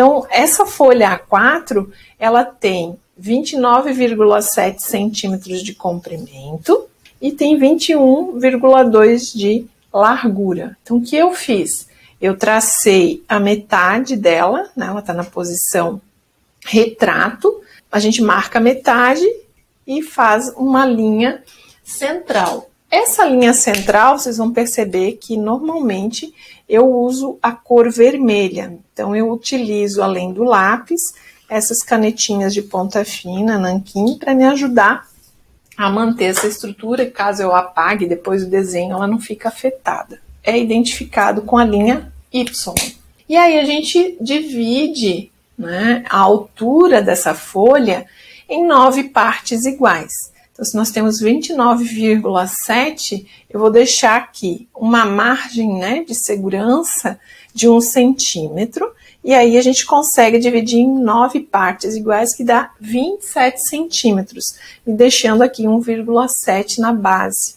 Então, essa folha A4, ela tem 29,7 centímetros de comprimento e tem 21,2 de largura. Então, o que eu fiz? Eu tracei a metade dela, né? Ela está na posição retrato, a gente marca a metade e faz uma linha central. Essa linha central, vocês vão perceber que normalmente eu uso a cor vermelha. Então, eu utilizo, além do lápis, essas canetinhas de ponta fina, nanquim, para me ajudar a manter essa estrutura. E caso eu apague depois do desenho, ela não fica afetada. É identificado com a linha Y. E aí a gente divide, né, a altura dessa folha em 9 partes iguais. Então, se nós temos 29,7, eu vou deixar aqui uma margem, né, de segurança de 1 centímetro, e aí a gente consegue dividir em 9 partes iguais, que dá 27 centímetros, e deixando aqui 1,7 na base.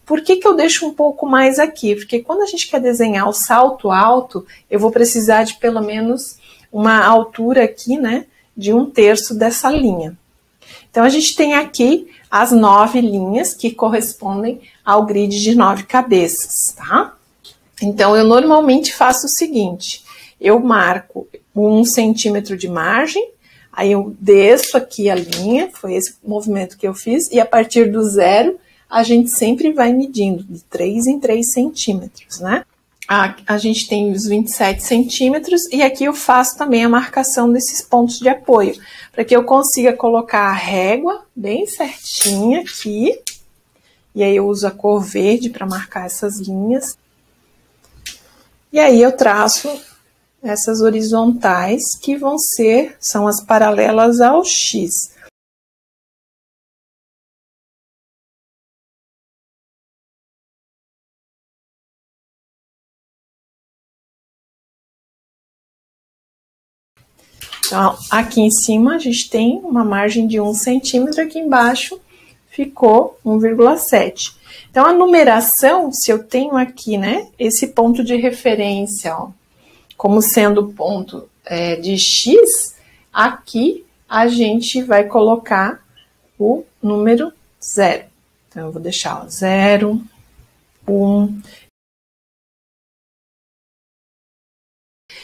Por que eu deixo um pouco mais aqui? Porque quando a gente quer desenhar o salto alto, eu vou precisar de pelo menos uma altura aqui, né, de 1/3 dessa linha. Então, a gente tem aqui as 9 linhas que correspondem ao grid de 9 cabeças, tá? Então, eu normalmente faço o seguinte, eu marco 1 centímetro de margem, aí eu desço aqui a linha, foi esse movimento que eu fiz, e a partir do 0, a gente sempre vai medindo de 3 em 3 centímetros, né? A gente tem os 27 centímetros e aqui eu faço também a marcação desses pontos de apoio, para que eu consiga colocar a régua bem certinha aqui, e aí eu uso a cor verde para marcar essas linhas, e aí eu traço essas horizontais que são as paralelas ao X. Então, aqui em cima a gente tem uma margem de 1 centímetro, aqui embaixo ficou 1,7. Então, a numeração, se eu tenho aqui, né, esse ponto de referência, ó, como sendo ponto de X, aqui a gente vai colocar o número 0. Então, eu vou deixar, ó, 0, 1.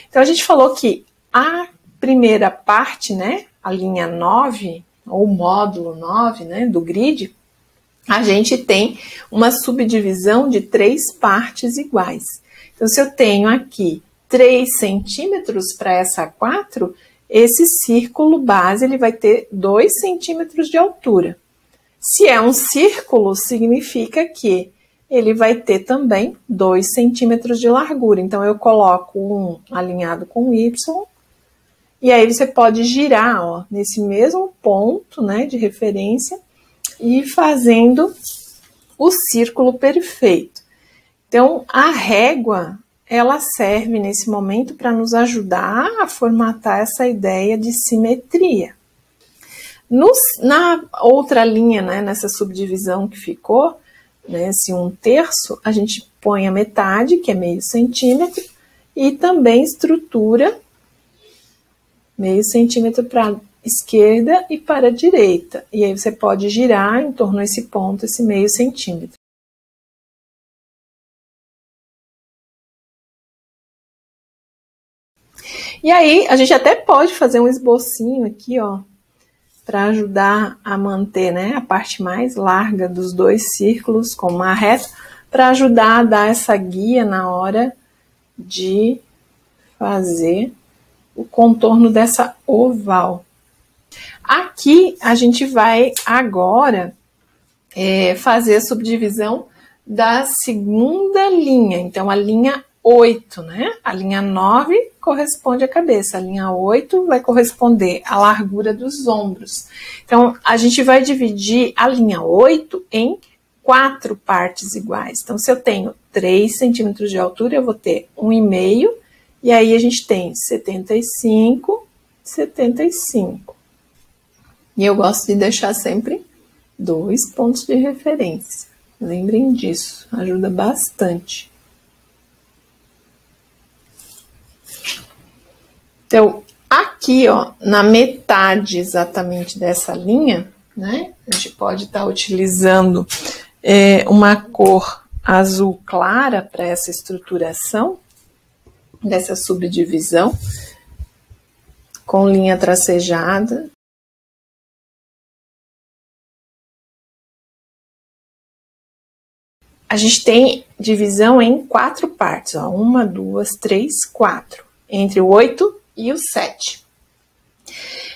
Então, a gente falou que a primeira parte, né, a linha 9, ou módulo 9, né, do grid, a gente tem uma subdivisão de 3 partes iguais. Então, se eu tenho aqui 3 centímetros para essa 4, esse círculo base ele vai ter 2 centímetros de altura. Se é um círculo, significa que ele vai ter também 2 centímetros de largura. Então, eu coloco um alinhado com Y, e aí você pode girar, ó, nesse mesmo ponto, né, de referência e fazendo o círculo perfeito. Então, a régua, ela serve nesse momento para nos ajudar a formatar essa ideia de simetria. Na outra linha, né, nessa subdivisão que ficou, né, esse 1/3, a gente põe a metade, que é meio centímetro, e também estrutura meio centímetro para a esquerda e para a direita. E aí você pode girar em torno desse ponto, esse meio centímetro. E aí, a gente até pode fazer um esbocinho aqui, ó, para ajudar a manter, né, a parte mais larga dos 2 círculos com uma reta, para ajudar a dar essa guia na hora de fazer o contorno dessa oval. Aqui a gente vai agora fazer a subdivisão da segunda linha. Então, a linha 8, né? A linha 9 corresponde à cabeça, a linha 8 vai corresponder à largura dos ombros. Então, a gente vai dividir a linha 8 em 4 partes iguais. Então, se eu tenho 3 centímetros de altura, eu vou ter 1,5, e aí a gente tem 75, 75. E eu gosto de deixar sempre 2 pontos de referência. Lembrem disso, ajuda bastante. Então, Aqui, ó, na metade exatamente dessa linha, né, a gente pode estar utilizando uma cor azul clara para essa estruturação dessa subdivisão, com linha tracejada. A gente tem divisão em 4 partes, ó, 1, 2, 3, 4, entre o 8 e o 7.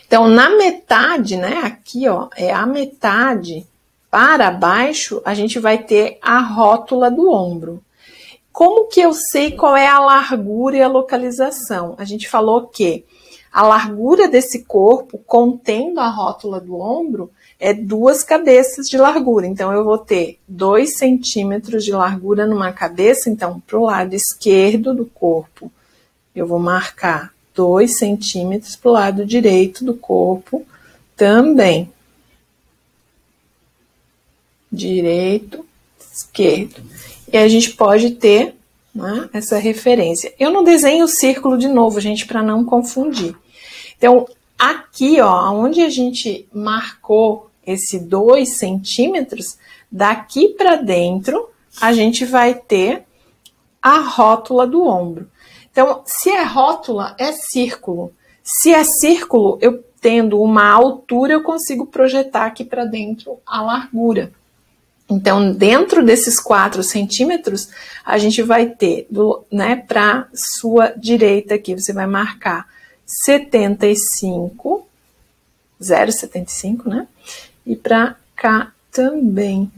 Então, na metade, né, aqui, ó, é a metade para baixo, a gente vai ter a rótula do ombro. Como que eu sei qual é a largura e a localização? A gente falou que a largura desse corpo, contendo a rótula do ombro, é 2 cabeças de largura. Então, eu vou ter 2 centímetros de largura numa cabeça. Então, para o lado esquerdo do corpo, eu vou marcar 2 centímetros, para o lado direito do corpo também. Direito, esquerdo. E a gente pode ter, né, essa referência. Eu não desenho o círculo de novo, gente, para não confundir. Então, aqui, ó, onde a gente marcou esse 2 centímetros, daqui para dentro, a gente vai ter a rótula do ombro. Então, se é rótula, é círculo. Se é círculo, eu tendo uma altura, eu consigo projetar aqui para dentro a largura. Então, dentro desses 4 centímetros, a gente vai ter, né, para sua direita aqui, você vai marcar 75, 0,75, né? E para cá também.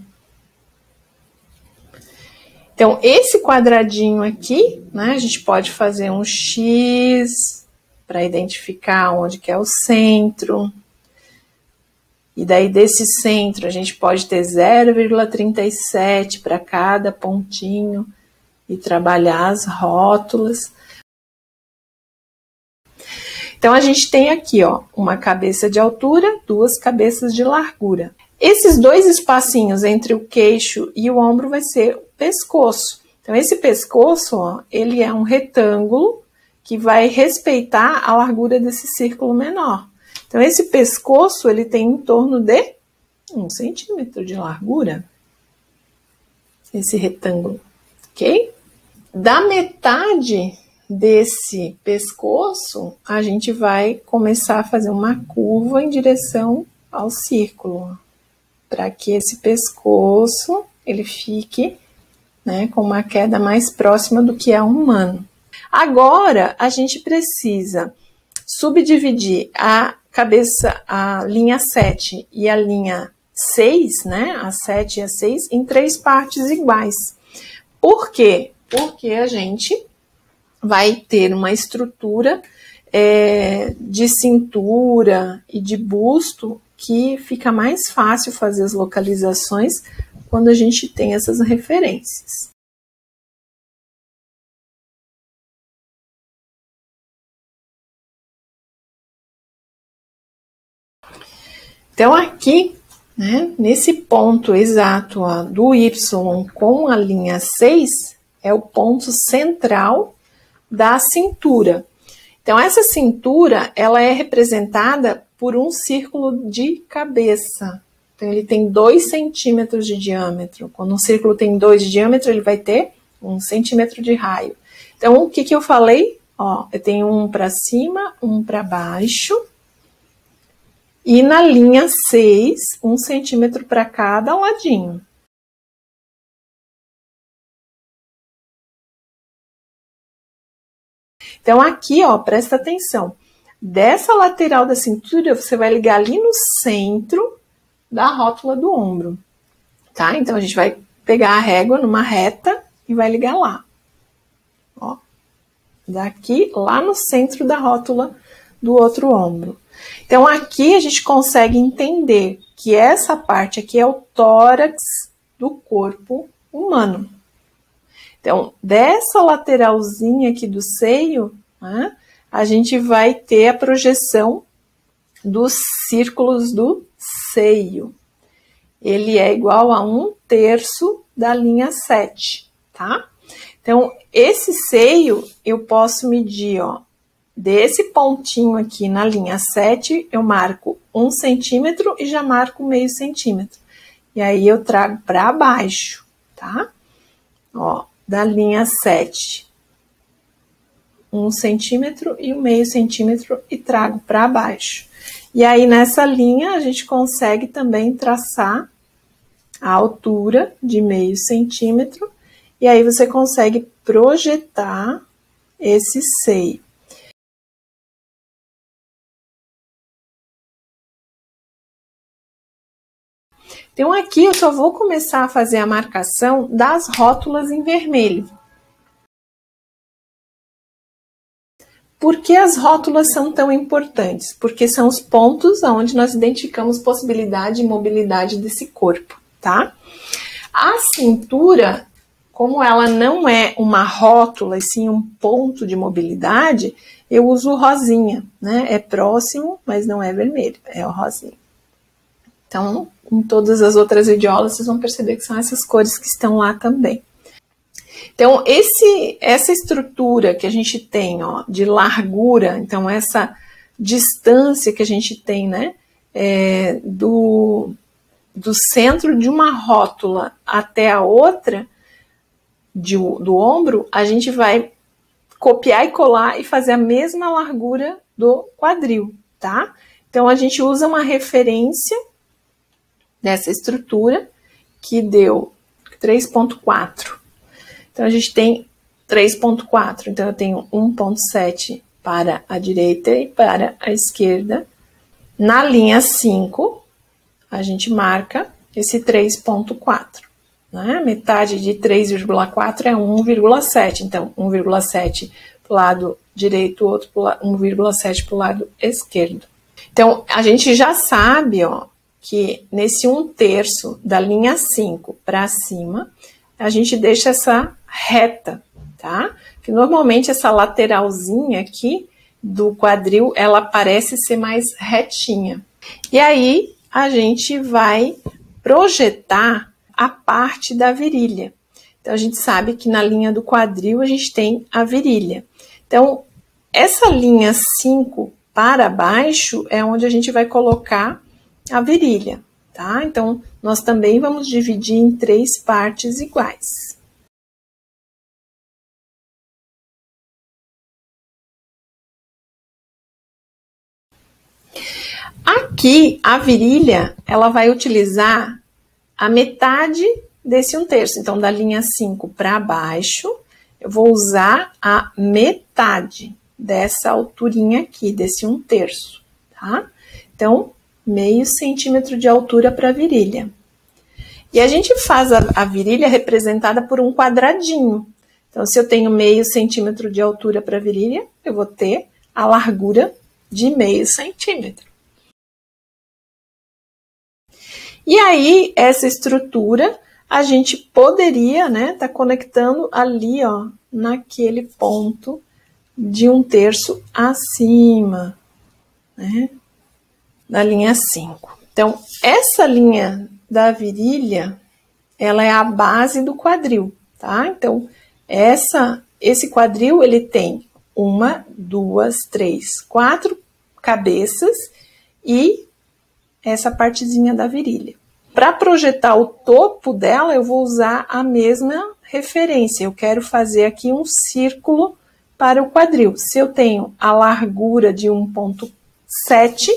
Então, esse quadradinho aqui, né, a gente pode fazer um X para identificar onde que é o centro. E daí, desse centro, a gente pode ter 0,37 para cada pontinho e trabalhar as rótulas. Então, a gente tem aqui, ó, uma cabeça de altura, 2 cabeças de largura. Esses 2 espacinhos entre o queixo e o ombro vai ser o pescoço. Então, esse pescoço, ó, ele é um retângulo que vai respeitar a largura desse círculo menor. Então, esse pescoço, ele tem em torno de 1 centímetro de largura. Esse retângulo, ok? Da metade desse pescoço, a gente vai começar a fazer uma curva em direção ao círculo, para que esse pescoço ele fique, né, com uma queda mais próxima do que é humano. Agora, a gente precisa subdividir a cabeça, a linha 7 e a linha 6, né, a 7 e a 6, em 3 partes iguais. Por quê? Porque a gente vai ter uma estrutura de cintura e de busto que fica mais fácil fazer as localizações quando a gente tem essas referências. Então, aqui, né, nesse ponto exato ó, do Y com a linha 6, é o ponto central da cintura. Então, essa cintura, ela é representada por um círculo de cabeça. Então, ele tem 2 centímetros de diâmetro. Quando um círculo tem 2 de diâmetro, ele vai ter 1 centímetro de raio. Então, o que eu falei? Ó, eu tenho um para cima, um para baixo. E na linha 6, 1 centímetro para cada ladinho. Então, aqui, ó, presta atenção. Dessa lateral da cintura, você vai ligar ali no centro da rótula do ombro, tá? Então, a gente vai pegar a régua numa reta e vai ligar lá. Ó, daqui, lá no centro da rótula do outro ombro. Então, aqui a gente consegue entender que essa parte aqui é o tórax do corpo humano. Então, dessa lateralzinha aqui do seio, né, a gente vai ter a projeção dos círculos do seio. Ele é igual a 1/3 da linha 7, tá? Então, esse seio eu posso medir, ó, desse pontinho aqui na linha 7, eu marco 1 centímetro e já marco meio centímetro. E aí eu trago para baixo, tá? Ó, da linha 7, 1 centímetro e o meio centímetro e trago para baixo. E aí nessa linha a gente consegue também traçar a altura de meio centímetro e aí você consegue projetar esse seio. Então aqui eu só vou começar a fazer a marcação das rótulas em vermelho. Por que as rótulas são tão importantes? Porque são os pontos onde nós identificamos possibilidade e mobilidade desse corpo, tá? A cintura, como ela não é uma rótula, e sim um ponto de mobilidade, eu uso o rosinha, né? É próximo, mas não é vermelho, é o rosinha. Então, em todas as outras idiolas, vocês vão perceber que são essas cores que estão lá também. Então, essa estrutura que a gente tem, ó, de largura, então essa distância que a gente tem, né, do centro de uma rótula até a outra, do ombro, a gente vai copiar e colar e fazer a mesma largura do quadril, tá? Então, a gente usa uma referência dessa estrutura que deu 3,4. Então, a gente tem 3,4. Então, eu tenho 1,7 para a direita e para a esquerda. Na linha 5, a gente marca esse 3,4. Né? Metade de 3,4 é 1,7. Então, 1,7 para o lado direito, outro 1,7 para o lado esquerdo. Então, a gente já sabe, ó, que nesse 1/3 da linha 5 para cima, a gente deixa essa reta, tá? Que normalmente essa lateralzinha aqui do quadril, ela parece ser mais retinha. E aí, a gente vai projetar a parte da virilha. Então, a gente sabe que na linha do quadril, a gente tem a virilha. Então, essa linha 5 para baixo é onde a gente vai colocar a virilha, tá? Então, nós também vamos dividir em 3 partes iguais. Aqui, a virilha, ela vai utilizar a metade desse 1/3. Então, da linha 5 para baixo, eu vou usar a metade dessa alturinha aqui, desse 1/3, tá? Então, meio centímetro de altura para a virilha. E a gente faz a virilha representada por um quadradinho. Então, se eu tenho meio centímetro de altura para a virilha, eu vou ter a largura de meio centímetro. E aí, essa estrutura, a gente poderia, né, tá conectando ali, ó, naquele ponto de 1/3 acima, né, da linha 5. Então, essa linha da virilha, ela é a base do quadril, tá? Então, esse quadril, ele tem 1, 2, 3, 4 cabeças e essa partezinha da virilha. Para projetar o topo dela, eu vou usar a mesma referência. Eu quero fazer aqui um círculo para o quadril. Se eu tenho a largura de 1,7,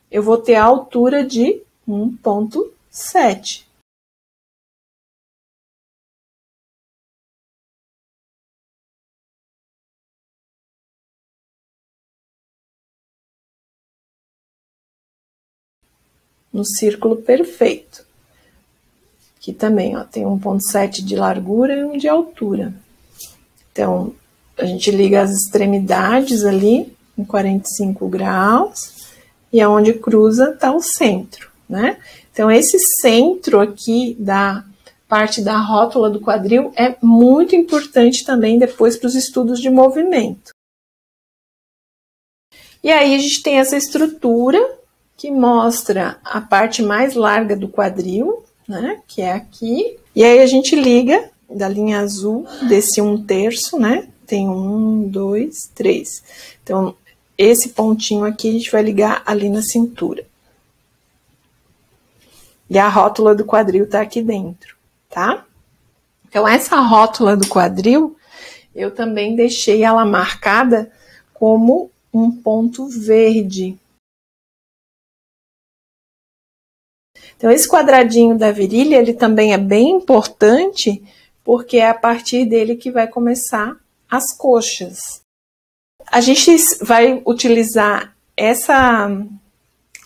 eu vou ter a altura de 1,7. No círculo perfeito. Aqui também, ó, tem 1,7 de largura e 1 de altura. Então, a gente liga as extremidades ali em 45 graus e aonde cruza está o centro, né? Então, esse centro aqui da parte da rótula do quadril é muito importante também depois para os estudos de movimento. E aí, a gente tem essa estrutura que mostra a parte mais larga do quadril, né, que é aqui. E aí a gente liga da linha azul desse 1/3, né, tem 1, 2, 3. Então, esse pontinho aqui a gente vai ligar ali na cintura. E a rótula do quadril tá aqui dentro, tá? Então, essa rótula do quadril, eu também deixei ela marcada como um ponto verde. Então, esse quadradinho da virilha, ele também é bem importante, porque é a partir dele que vai começar as coxas. A gente vai utilizar essa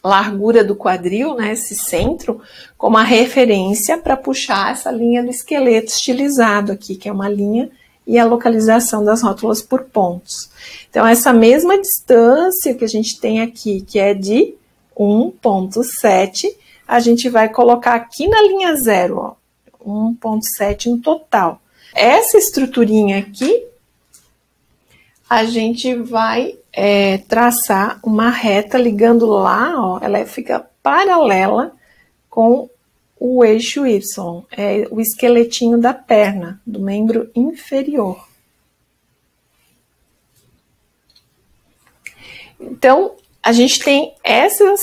largura do quadril, né, esse centro, como a referência para puxar essa linha do esqueleto estilizado aqui, que é uma linha e a localização das rótulas por pontos. Então, essa mesma distância que a gente tem aqui, que é de 1,7, a gente vai colocar aqui na linha 0, ó, 1,7 no total. Essa estruturinha aqui, a gente vai traçar uma reta ligando lá, ó, ela fica paralela com o eixo Y, é o esqueletinho da perna, do membro inferior. Então, a gente tem essas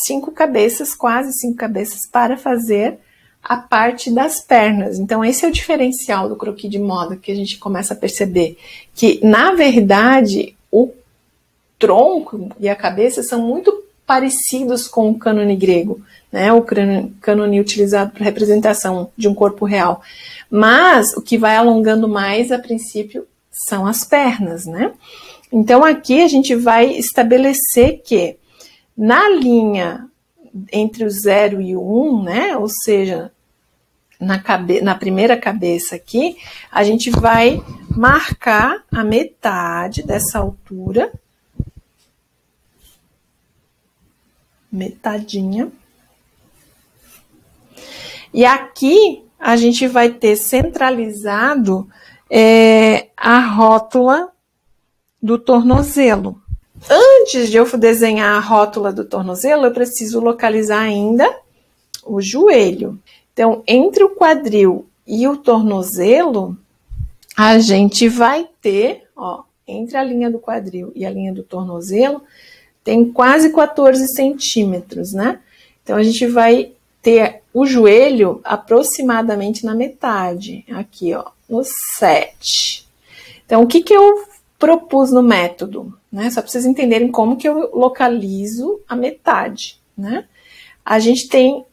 5 cabeças, quase 5 cabeças, para fazer a parte das pernas. Então, esse é o diferencial do croquis de moda, que a gente começa a perceber que, na verdade, o tronco e a cabeça são muito parecidos com o cânone grego, né? O cânone utilizado para representação de um corpo real. Mas o que vai alongando mais, a princípio, são as pernas, né? Então, aqui a gente vai estabelecer que na linha entre o 0 e o 1, né? Ou seja, na primeira cabeça aqui, a gente vai marcar a metade dessa altura, metadinha. E aqui a gente vai ter centralizado a rótula do tornozelo. Antes de eu desenhar a rótula do tornozelo, eu preciso localizar ainda o joelho. Então, entre o quadril e o tornozelo, a gente vai ter, ó, entre a linha do quadril e a linha do tornozelo, tem quase 14 centímetros, né? Então, a gente vai ter o joelho aproximadamente na metade, aqui, ó, no 7. Então, o que eu propus no método, né? Só para vocês entenderem como que eu localizo a metade, né? A gente tem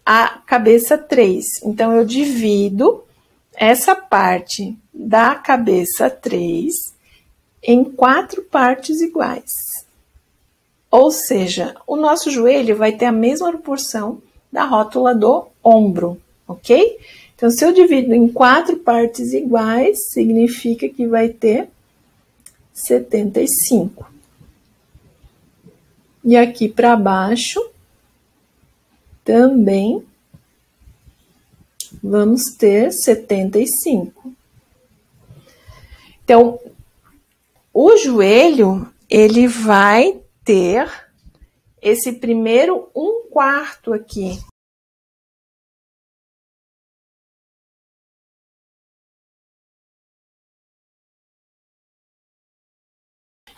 a cabeça 3, então eu divido essa parte da cabeça 3 em 4 partes iguais. Ou seja, o nosso joelho vai ter a mesma proporção da rótula do ombro, ok? Então, se eu divido em 4 partes iguais, significa que vai ter 75. E aqui para baixo, também vamos ter 75. Então, o joelho, ele vai ter esse primeiro 1/4 aqui.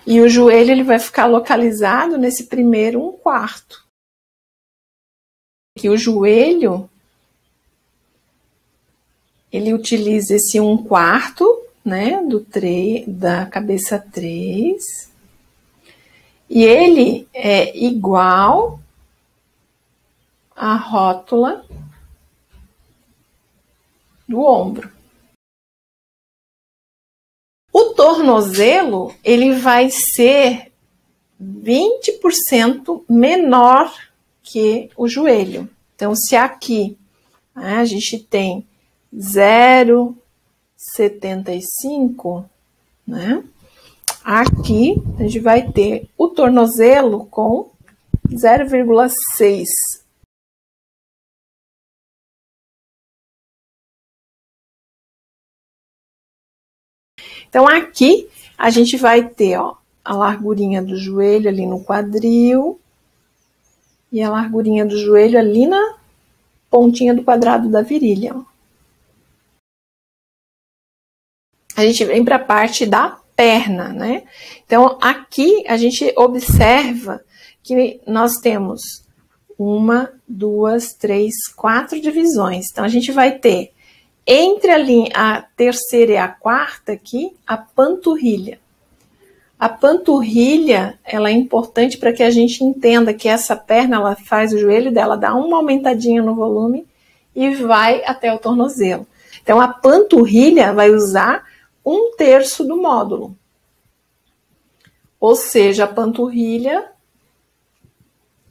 E o joelho, ele vai ficar localizado nesse primeiro 1/4. Que o joelho, ele utiliza esse 1/4, né, da cabeça 3, e ele é igual à rótula do ombro. O tornozelo, ele vai ser 20% menor que o joelho. Então, se aqui, né, a gente tem 0,75, né? Aqui a gente vai ter o tornozelo com 0,6. Então, aqui a gente vai ter, ó, a largurinha do joelho ali no quadril e a largurinha do joelho ali na pontinha do quadrado da virilha, ó. a gente vem para a parte da perna, né? Então, aqui a gente observa que nós temos 1, 2, 3, 4 divisões. Então, a gente vai ter entre a terceira e a quarta aqui, a panturrilha. A panturrilha, ela é importante para que a gente entenda que essa perna, ela faz o joelho dela dar uma aumentadinha no volume e vai até o tornozelo. Então, a panturrilha vai usar 1/3 do módulo. Ou seja, a panturrilha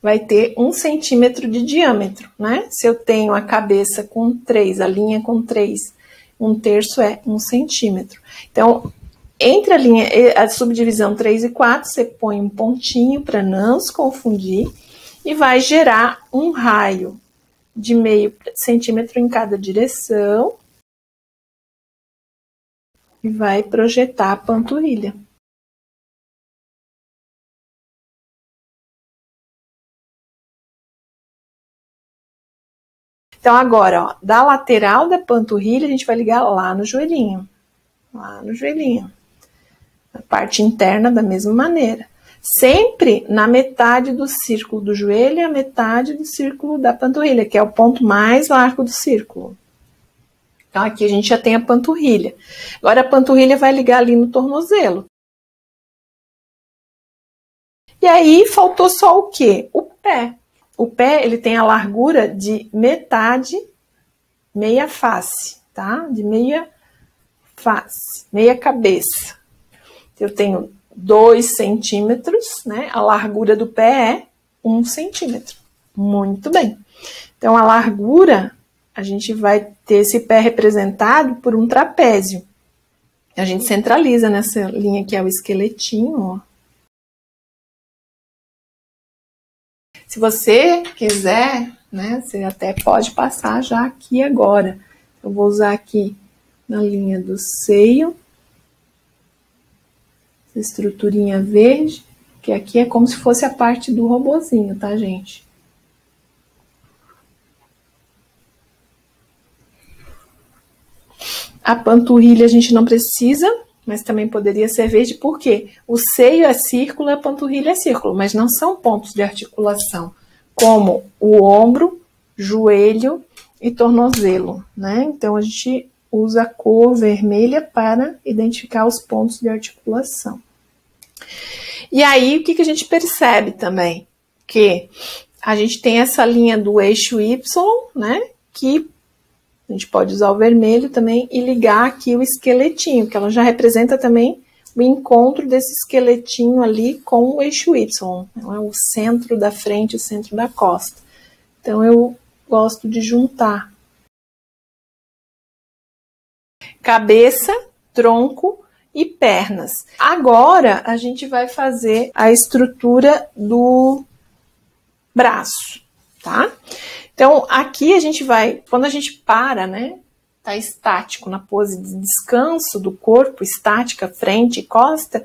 vai ter 1 centímetro de diâmetro, né? Se eu tenho a cabeça com 3, a linha com 3, 1/3 é 1 centímetro. Então, entre a subdivisão 3 e 4, você põe um pontinho para não se confundir e vai gerar um raio de meio centímetro em cada direção e vai projetar a panturrilha. Então, agora, ó, da lateral da panturrilha, a gente vai ligar lá no joelhinho. Lá no joelhinho. A parte interna da mesma maneira. Sempre na metade do círculo do joelho e a metade do círculo da panturrilha, que é o ponto mais largo do círculo. Então, aqui a gente já tem a panturrilha. Agora, a panturrilha vai ligar ali no tornozelo. E aí, faltou só o quê? O pé. O pé, ele tem a largura de metade, meia face, tá? De meia face, meia cabeça. Eu tenho 2 centímetros, né? A largura do pé é 1 centímetro. Muito bem. Então, a largura, a gente vai ter esse pé representado por um trapézio. A gente centraliza nessa linha que é o esqueletinho, ó. Se você quiser, né, você até pode passar já aqui agora. Eu vou usar aqui na linha do seio, essa estruturinha verde, que aqui é como se fosse a parte do robozinho, tá, gente? A panturrilha a gente não precisa, mas também poderia ser verde, porque o seio é círculo e a panturrilha é círculo, mas não são pontos de articulação, como o ombro, joelho e tornozelo, né? Então, a gente usa a cor vermelha para identificar os pontos de articulação. E aí, o que a gente percebe também? Que a gente tem essa linha do eixo Y, né? Que a gente pode usar o vermelho também e ligar aqui o esqueletinho, que ela já representa também o encontro desse esqueletinho ali com o eixo Y. É o centro da frente, o centro da costa. Então, eu gosto de juntar cabeça, tronco e pernas. Agora, a gente vai fazer a estrutura do braço, tá? Então, aqui a gente vai, quando a gente para, né, tá estático na pose de descanso do corpo, estática, frente e costa,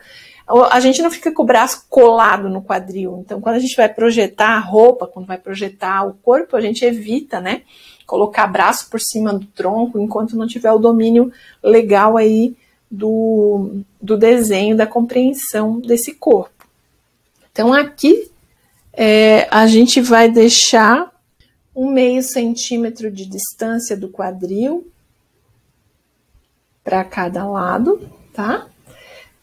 a gente não fica com o braço colado no quadril. Então, quando a gente vai projetar a roupa, quando vai projetar o corpo, a gente evita, né, colocar braço por cima do tronco, enquanto não tiver o domínio legal aí do desenho, da compreensão desse corpo. Então, aqui a gente vai deixar 1/2 centímetro de distância do quadril para cada lado, tá?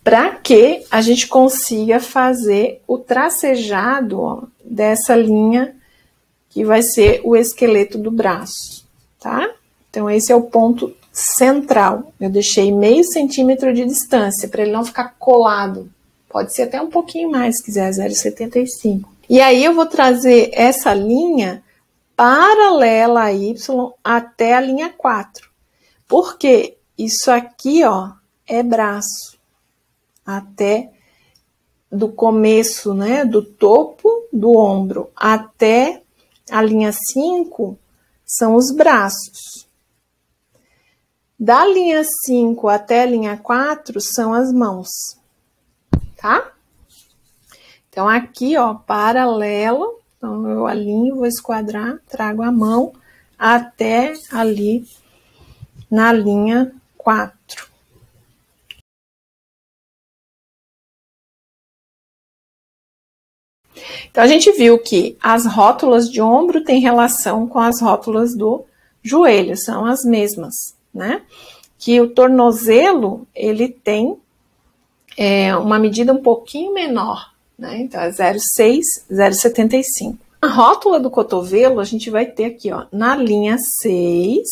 Para que a gente consiga fazer o tracejado, ó, dessa linha que vai ser o esqueleto do braço, tá? Então, esse é o ponto central. Eu deixei 1/2 centímetro de distância para ele não ficar colado. Pode ser até um pouquinho mais, se quiser, 0,75. E aí, eu vou trazer essa linha paralela a Y até a linha 4. Porque isso aqui, ó, é braço. Até do começo, né, do topo do ombro até a linha 5 são os braços. Da linha 5 até a linha 4 são as mãos, tá? Então, aqui, ó, paralelo. Então, eu alinho, vou esquadrar, trago a mão até ali na linha 4. Então, a gente viu que as rótulas de ombro têm relação com as rótulas do joelho, são as mesmas, né? Que o tornozelo, ele tem uma medida um pouquinho menor, né? Então, é 0,6, 0,75. A rótula do cotovelo, a gente vai ter aqui, ó, na linha 6,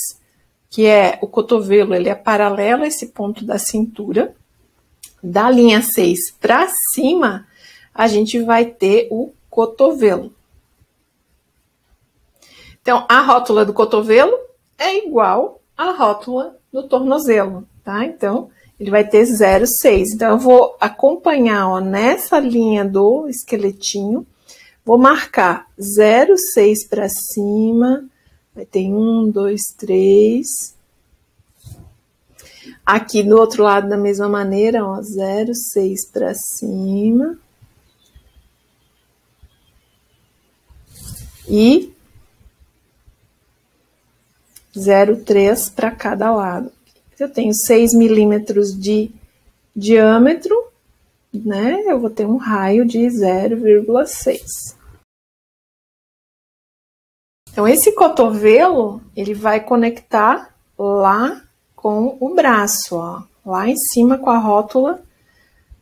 que é o cotovelo, ele é paralelo a esse ponto da cintura. Da linha 6 para cima, a gente vai ter o cotovelo. Então, a rótula do cotovelo é igual à rótula do tornozelo, tá? Então, ele vai ter 0,6. Então, eu vou acompanhar, ó, nessa linha do esqueletinho, vou marcar 0,6 para cima, vai ter 1, 2, 3. Aqui do outro lado, da mesma maneira, ó, 0,6 para cima. E 0,3 para cada lado. Eu tenho 6 milímetros de diâmetro, né? Eu vou ter um raio de 0,6. Então, esse cotovelo, ele vai conectar lá com o braço, ó, lá em cima com a rótula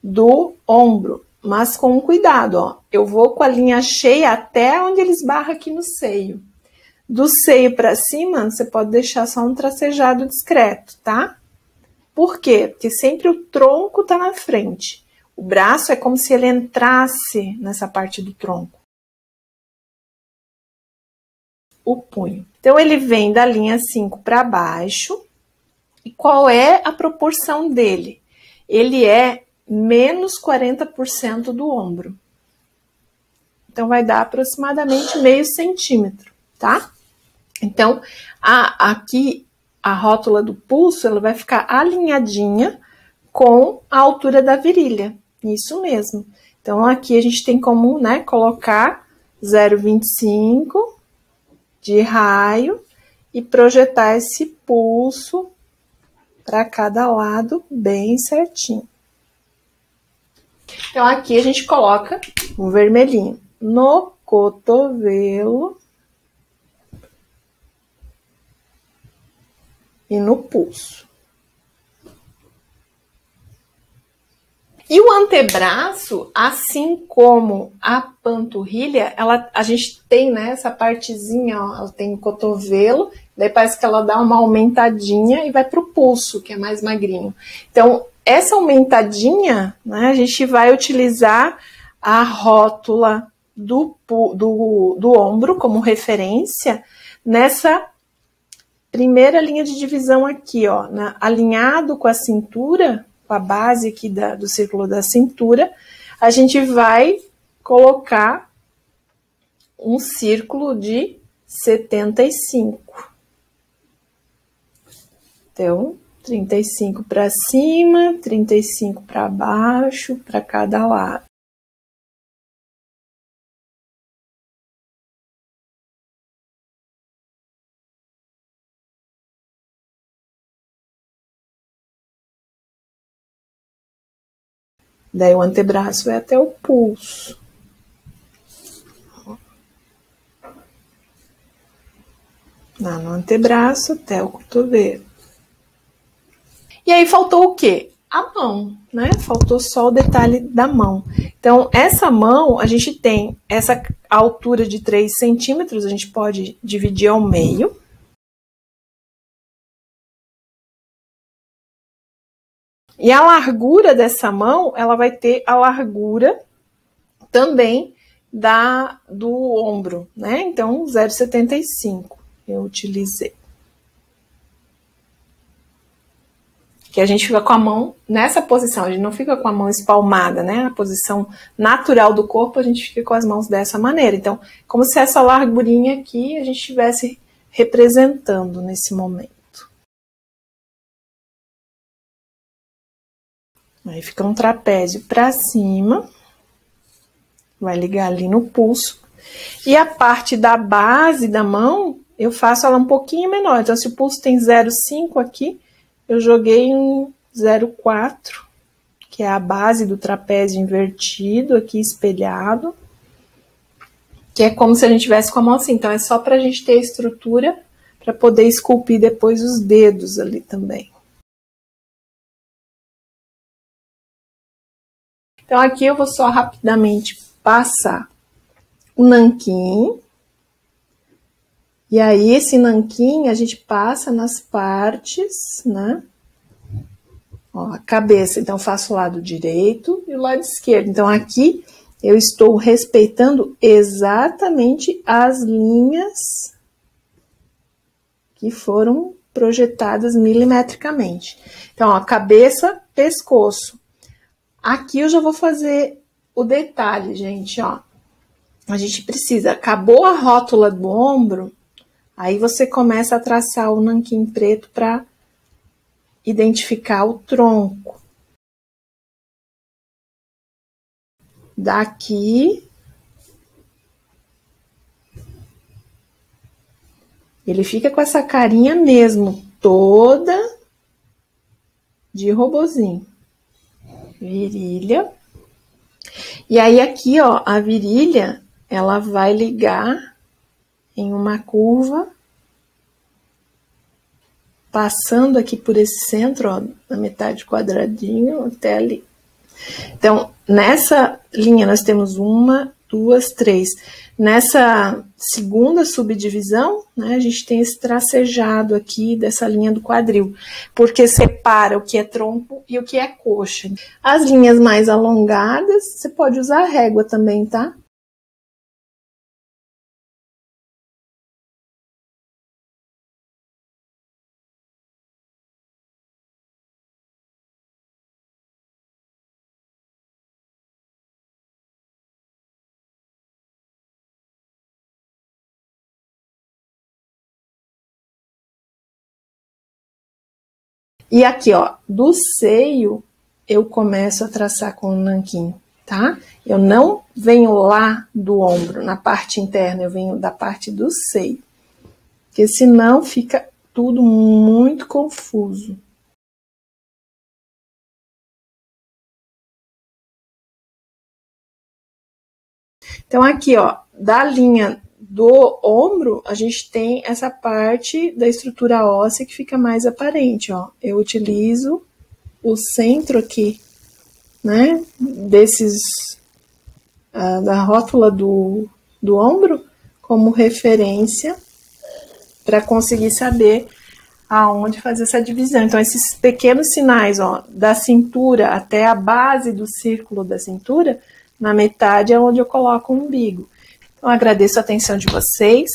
do ombro, mas com cuidado, ó, eu vou com a linha cheia até onde ele esbarra aqui no seio. Do seio para cima, você pode deixar só um tracejado discreto, tá? Por quê? Porque sempre o tronco tá na frente. O braço é como se ele entrasse nessa parte do tronco. O punho. Então, ele vem da linha 5 para baixo. E qual é a proporção dele? Ele é menos 40% do ombro. Então, vai dar aproximadamente meio centímetro, tá? Então, aqui a rótula do pulso, ela vai ficar alinhadinha com a altura da virilha. Isso mesmo. Então, aqui a gente tem como, né, colocar 0,25 de raio e projetar esse pulso para cada lado bem certinho. Então, aqui a gente coloca um vermelhinho no cotovelo e no pulso. E o antebraço, assim como a panturrilha, a gente tem, né, essa partezinha, ó, ela tem o cotovelo, daí parece que ela dá uma aumentadinha e vai para o pulso, que é mais magrinho. Então, essa aumentadinha, né, a gente vai utilizar a rótula do ombro como referência nessa primeira linha de divisão aqui, ó, alinhado com a cintura, com a base aqui do círculo da cintura, a gente vai colocar um círculo de 75. Então, 35 para cima, 35 para baixo, para cada lado. Daí o antebraço vai até o pulso. Lá no antebraço até o cotovelo. E aí faltou o quê? A mão, né? Faltou só o detalhe da mão. Então, essa mão, a gente tem essa altura de 3 centímetros, a gente pode dividir ao meio. E a largura dessa mão, ela vai ter a largura também do ombro, né? Então, 0,75 eu utilizei. Que a gente fica com a mão nessa posição, a gente não fica com a mão espalmada, né? A posição natural do corpo, a gente fica com as mãos dessa maneira. Então, como se essa largurinha aqui a gente estivesse representando nesse momento. Aí fica um trapézio para cima, vai ligar ali no pulso. E a parte da base da mão, eu faço ela um pouquinho menor. Então, se o pulso tem 0,5 aqui, eu joguei um 0,4, que é a base do trapézio invertido, aqui espelhado. que é como se a gente tivesse com a mão assim. Então, é só pra gente ter a estrutura para poder esculpir depois os dedos ali também. Então, aqui eu vou só rapidamente passar o nanquim. E aí, esse nanquim a gente passa nas partes, né? Ó, a cabeça, então, faço o lado direito e o lado esquerdo. Então, aqui eu estou respeitando exatamente as linhas que foram projetadas milimetricamente. Então, ó, cabeça, pescoço. Aqui eu já vou fazer o detalhe, gente, ó. A gente precisa, acabou a rótula do ombro, aí você começa a traçar o nanquim preto para identificar o tronco. Daqui, ele fica com essa carinha mesmo, toda de robozinho. Virilha. E aí aqui, ó, a virilha, ela vai ligar em uma curva, passando aqui por esse centro, ó, na metade quadradinho até ali. Então, nessa linha nós temos 1, 2, 3. Nessa segunda subdivisão, né, a gente tem esse tracejado aqui dessa linha do quadril, porque separa o que é tronco e o que é coxa. As linhas mais alongadas, você pode usar a régua também, tá? E aqui, ó, do seio, eu começo a traçar com o nanquim, tá? Eu não venho lá do ombro, na parte interna, eu venho da parte do seio. Porque senão fica tudo muito confuso. Então, aqui, ó, da linha do ombro, a gente tem essa parte da estrutura óssea que fica mais aparente, ó. Eu utilizo o centro aqui, né, da rótula do ombro como referência para conseguir saber aonde fazer essa divisão. Então, esses pequenos sinais, ó, da cintura até a base do círculo da cintura, na metade é onde eu coloco o umbigo. Então, agradeço a atenção de vocês.